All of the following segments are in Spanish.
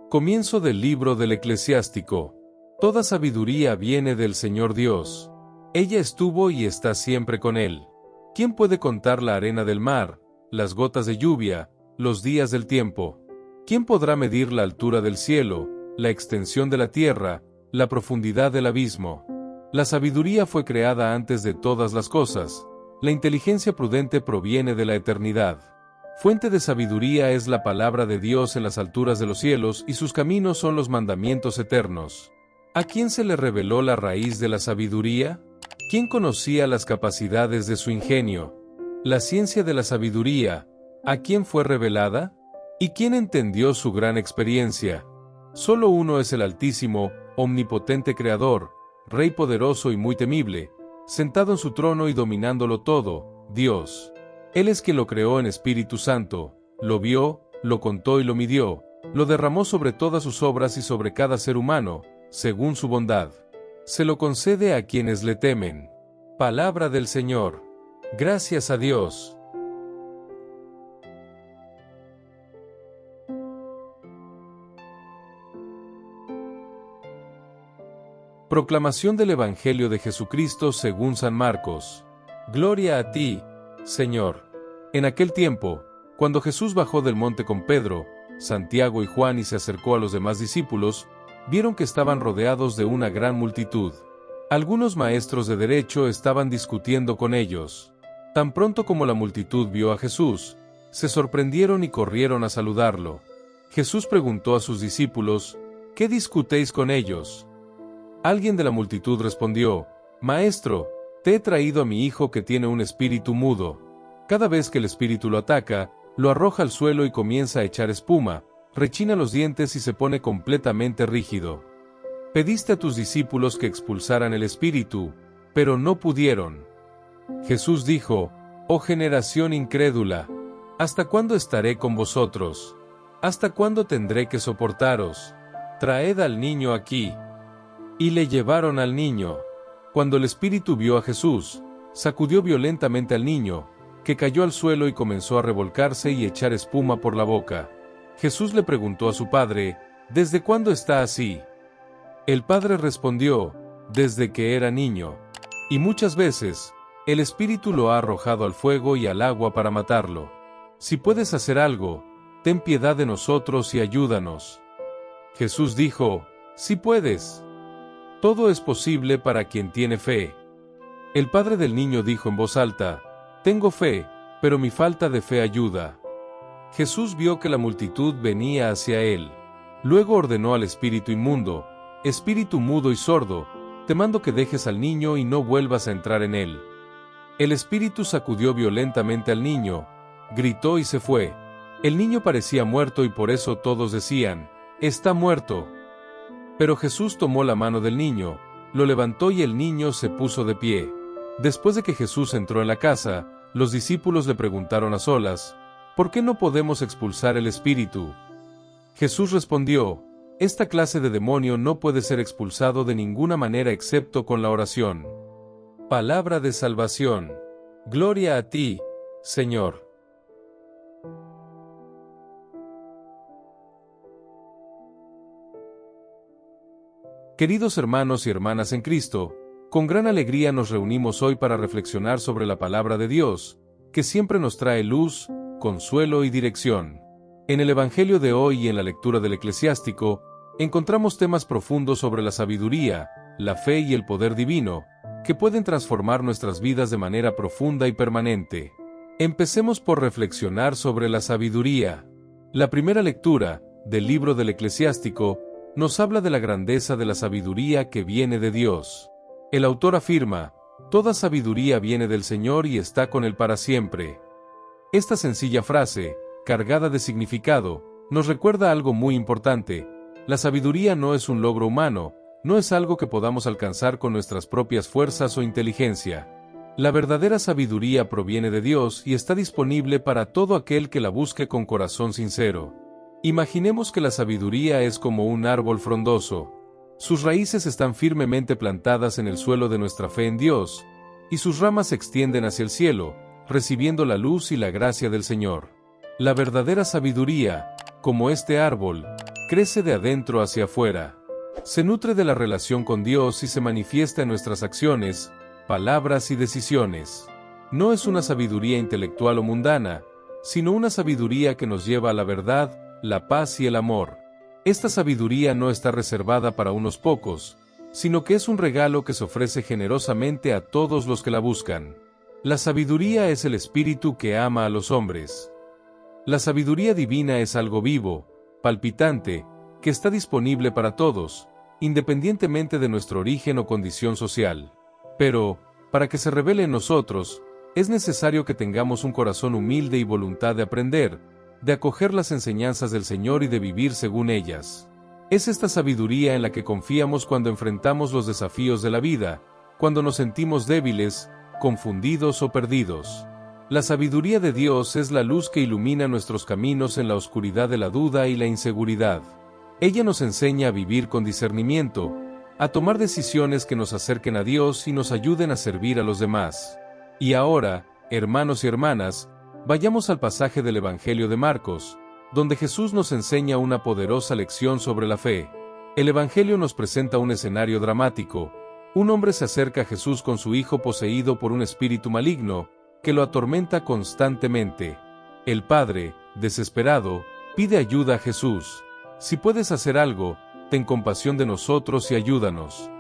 Comienzo del libro del Eclesiástico. Toda sabiduría viene del Señor Dios. Ella estuvo y está siempre con Él. ¿Quién puede contar la arena del mar, las gotas de lluvia, los días del tiempo? ¿Quién podrá medir la altura del cielo, la extensión de la tierra, la profundidad del abismo? La sabiduría fue creada antes de todas las cosas. La inteligencia prudente proviene de la eternidad. Fuente de sabiduría es la palabra de Dios en las alturas de los cielos, y sus caminos son los mandamientos eternos. ¿A quién se le reveló la raíz de la sabiduría? ¿Quién conocía las capacidades de su ingenio? La ciencia de la sabiduría, ¿a quién fue revelada? ¿Y quién entendió su gran experiencia? Solo uno es el Altísimo, omnipotente Creador, Rey poderoso y muy temible, sentado en su trono y dominándolo todo, Dios. Él es quien lo creó en Espíritu Santo, lo vio, lo contó y lo midió, lo derramó sobre todas sus obras y sobre cada ser humano, según su bondad. Se lo concede a quienes le temen. Palabra del Señor. Gracias a Dios. Proclamación del Evangelio de Jesucristo según San Marcos. Gloria a ti, Señor. En aquel tiempo, cuando Jesús bajó del monte con Pedro, Santiago y Juan y se acercó a los demás discípulos, vieron que estaban rodeados de una gran multitud. Algunos maestros de derecho estaban discutiendo con ellos. Tan pronto como la multitud vio a Jesús, se sorprendieron y corrieron a saludarlo. Jesús preguntó a sus discípulos, ¿qué discutéis con ellos? Alguien de la multitud respondió, Maestro, te he traído a mi hijo que tiene un espíritu mudo. Cada vez que el espíritu lo ataca, lo arroja al suelo y comienza a echar espuma, rechina los dientes y se pone completamente rígido. Pediste a tus discípulos que expulsaran el espíritu, pero no pudieron. Jesús dijo, Oh generación incrédula, ¿hasta cuándo estaré con vosotros? ¿Hasta cuándo tendré que soportaros? Traed al niño aquí. Y le llevaron al niño. Cuando el espíritu vio a Jesús, sacudió violentamente al niño, que cayó al suelo y comenzó a revolcarse y echar espuma por la boca. Jesús le preguntó a su padre, ¿desde cuándo está así? El padre respondió, desde que era niño. Y muchas veces, el espíritu lo ha arrojado al fuego y al agua para matarlo. Si puedes hacer algo, ten piedad de nosotros y ayúdanos. Jesús dijo, sí puedes. Todo es posible para quien tiene fe. El padre del niño dijo en voz alta, tengo fe, pero mi falta de fe ayuda. Jesús vio que la multitud venía hacia él. Luego ordenó al espíritu inmundo, espíritu mudo y sordo, te mando que dejes al niño y no vuelvas a entrar en él. El espíritu sacudió violentamente al niño, gritó y se fue. El niño parecía muerto y por eso todos decían, está muerto. Pero Jesús tomó la mano del niño, lo levantó y el niño se puso de pie. Después de que Jesús entró en la casa, los discípulos le preguntaron a solas, ¿por qué no podemos expulsar el espíritu? Jesús respondió, esta clase de demonio no puede ser expulsado de ninguna manera excepto con la oración. Palabra de salvación. Gloria a ti, Señor. Queridos hermanos y hermanas en Cristo, con gran alegría nos reunimos hoy para reflexionar sobre la palabra de Dios, que siempre nos trae luz, consuelo y dirección. En el Evangelio de hoy y en la lectura del Eclesiástico, encontramos temas profundos sobre la sabiduría, la fe y el poder divino, que pueden transformar nuestras vidas de manera profunda y permanente. Empecemos por reflexionar sobre la sabiduría. La primera lectura, del libro del Eclesiástico, nos habla de la grandeza de la sabiduría que viene de Dios. El autor afirma, toda sabiduría viene del Señor y está con Él para siempre. Esta sencilla frase, cargada de significado, nos recuerda algo muy importante. La sabiduría no es un logro humano, no es algo que podamos alcanzar con nuestras propias fuerzas o inteligencia. La verdadera sabiduría proviene de Dios y está disponible para todo aquel que la busque con corazón sincero. Imaginemos que la sabiduría es como un árbol frondoso. Sus raíces están firmemente plantadas en el suelo de nuestra fe en Dios, y sus ramas se extienden hacia el cielo, recibiendo la luz y la gracia del Señor. La verdadera sabiduría, como este árbol, crece de adentro hacia afuera. Se nutre de la relación con Dios y se manifiesta en nuestras acciones, palabras y decisiones. No es una sabiduría intelectual o mundana, sino una sabiduría que nos lleva a la verdad, la paz y el amor. Esta sabiduría no está reservada para unos pocos, sino que es un regalo que se ofrece generosamente a todos los que la buscan. La sabiduría es el espíritu que ama a los hombres. La sabiduría divina es algo vivo, palpitante, que está disponible para todos, independientemente de nuestro origen o condición social. Pero, para que se revele en nosotros, es necesario que tengamos un corazón humilde y voluntad de aprender, de acoger las enseñanzas del Señor y de vivir según ellas. Es esta sabiduría en la que confiamos cuando enfrentamos los desafíos de la vida, cuando nos sentimos débiles, confundidos o perdidos. La sabiduría de Dios es la luz que ilumina nuestros caminos en la oscuridad de la duda y la inseguridad. Ella nos enseña a vivir con discernimiento, a tomar decisiones que nos acerquen a Dios y nos ayuden a servir a los demás. Y ahora, hermanos y hermanas, vayamos al pasaje del Evangelio de Marcos, donde Jesús nos enseña una poderosa lección sobre la fe. El Evangelio nos presenta un escenario dramático. Un hombre se acerca a Jesús con su hijo poseído por un espíritu maligno, que lo atormenta constantemente. El padre, desesperado, pide ayuda a Jesús. Si puedes hacer algo, ten compasión de nosotros y ayúdanos.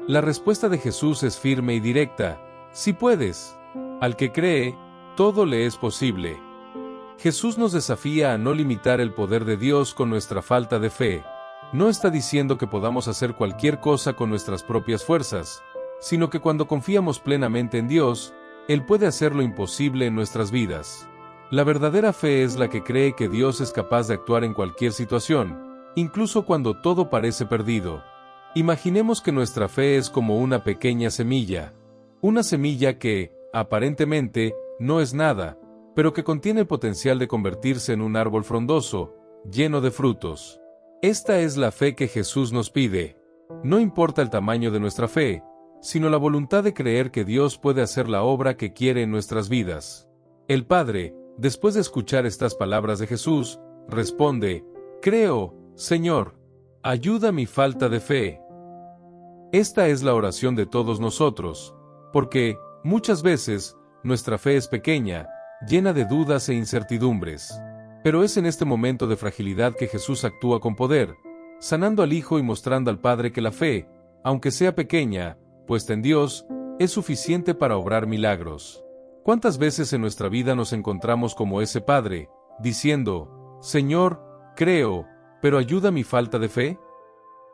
La respuesta de Jesús es firme y directa: sí puedes. Al que cree, todo le es posible. Jesús nos desafía a no limitar el poder de Dios con nuestra falta de fe. No está diciendo que podamos hacer cualquier cosa con nuestras propias fuerzas, sino que cuando confiamos plenamente en Dios, Él puede hacer lo imposible en nuestras vidas. La verdadera fe es la que cree que Dios es capaz de actuar en cualquier situación, incluso cuando todo parece perdido. Imaginemos que nuestra fe es como una pequeña semilla. Una semilla que, aparentemente, no es nada, pero que contiene el potencial de convertirse en un árbol frondoso, lleno de frutos. Esta es la fe que Jesús nos pide. No importa el tamaño de nuestra fe, sino la voluntad de creer que Dios puede hacer la obra que quiere en nuestras vidas. El Padre, después de escuchar estas palabras de Jesús, responde: creo, Señor, ayuda mi falta de fe. Esta es la oración de todos nosotros, porque, muchas veces, nuestra fe es pequeña, llena de dudas e incertidumbres. Pero es en este momento de fragilidad que Jesús actúa con poder, sanando al Hijo y mostrando al Padre que la fe, aunque sea pequeña, puesta en Dios, es suficiente para obrar milagros. ¿Cuántas veces en nuestra vida nos encontramos como ese Padre, diciendo: Señor, creo, pero ayuda mi falta de fe?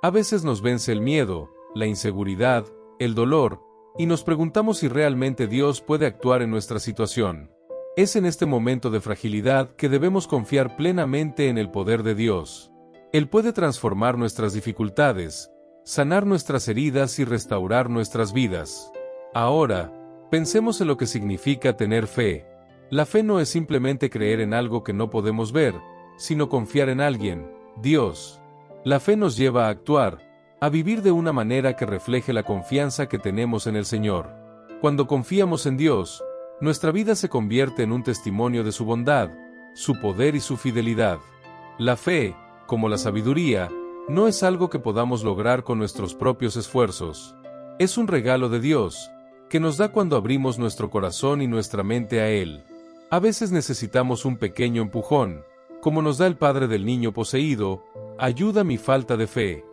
A veces nos vence el miedo, la inseguridad, el dolor, y nos preguntamos si realmente Dios puede actuar en nuestra situación. Es en este momento de fragilidad que debemos confiar plenamente en el poder de Dios. Él puede transformar nuestras dificultades, sanar nuestras heridas y restaurar nuestras vidas. Ahora, pensemos en lo que significa tener fe. La fe no es simplemente creer en algo que no podemos ver, sino confiar en alguien, Dios. La fe nos lleva a actuar, a vivir de una manera que refleje la confianza que tenemos en el Señor. Cuando confiamos en Dios, nuestra vida se convierte en un testimonio de su bondad, su poder y su fidelidad. La fe, como la sabiduría, no es algo que podamos lograr con nuestros propios esfuerzos. Es un regalo de Dios, que nos da cuando abrimos nuestro corazón y nuestra mente a Él. A veces necesitamos un pequeño empujón, como nos da el padre del niño poseído: ayuda mi falta de fe.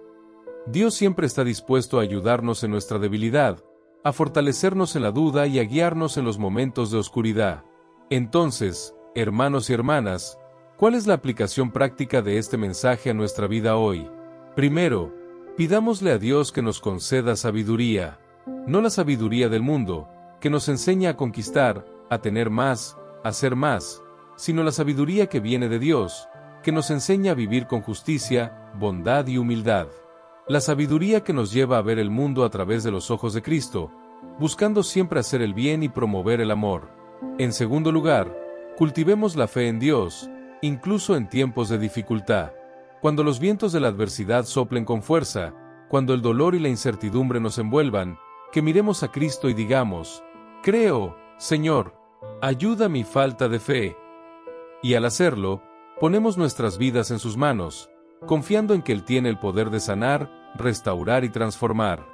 Dios siempre está dispuesto a ayudarnos en nuestra debilidad, a fortalecernos en la duda y a guiarnos en los momentos de oscuridad. Entonces, hermanos y hermanas, ¿cuál es la aplicación práctica de este mensaje a nuestra vida hoy? Primero, pidámosle a Dios que nos conceda sabiduría. No la sabiduría del mundo, que nos enseña a conquistar, a tener más, a ser más, sino la sabiduría que viene de Dios, que nos enseña a vivir con justicia, bondad y humildad. La sabiduría que nos lleva a ver el mundo a través de los ojos de Cristo, buscando siempre hacer el bien y promover el amor. En segundo lugar, cultivemos la fe en Dios, incluso en tiempos de dificultad. Cuando los vientos de la adversidad soplen con fuerza, cuando el dolor y la incertidumbre nos envuelvan, que miremos a Cristo y digamos: creo, Señor, ayuda mi falta de fe. Y al hacerlo, ponemos nuestras vidas en sus manos, confiando en que Él tiene el poder de sanar, restaurar y transformar.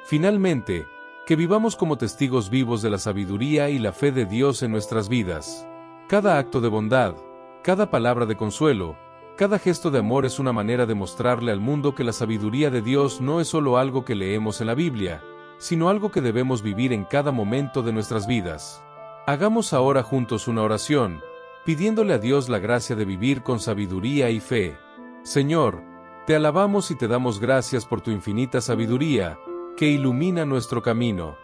Finalmente, que vivamos como testigos vivos de la sabiduría y la fe de Dios en nuestras vidas. Cada acto de bondad, cada palabra de consuelo, cada gesto de amor es una manera de mostrarle al mundo que la sabiduría de Dios no es solo algo que leemos en la Biblia, sino algo que debemos vivir en cada momento de nuestras vidas. Hagamos ahora juntos una oración, pidiéndole a Dios la gracia de vivir con sabiduría y fe. Señor, te alabamos y te damos gracias por tu infinita sabiduría, que ilumina nuestro camino.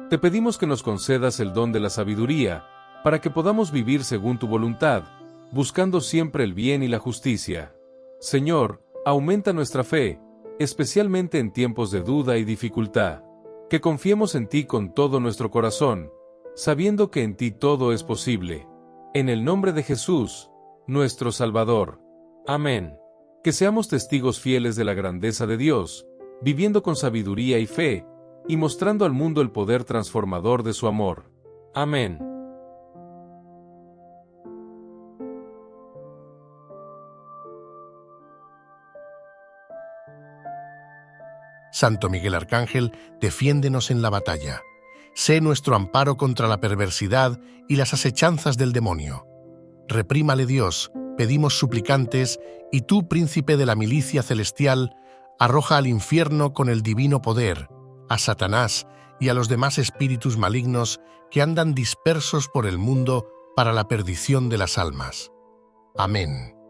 Te pedimos que nos concedas el don de la sabiduría, para que podamos vivir según tu voluntad, buscando siempre el bien y la justicia. Señor, aumenta nuestra fe, especialmente en tiempos de duda y dificultad. Que confiemos en ti con todo nuestro corazón, sabiendo que en ti todo es posible. En el nombre de Jesús, nuestro Salvador. Amén. Que seamos testigos fieles de la grandeza de Dios, viviendo con sabiduría y fe, y mostrando al mundo el poder transformador de su amor. Amén. Santo Miguel Arcángel, defiéndenos en la batalla. Sé nuestro amparo contra la perversidad y las asechanzas del demonio. Reprímale Dios, pedimos suplicantes, y tú, príncipe de la milicia celestial, arroja al infierno con el divino poder, a Satanás y a los demás espíritus malignos que andan dispersos por el mundo para la perdición de las almas. Amén.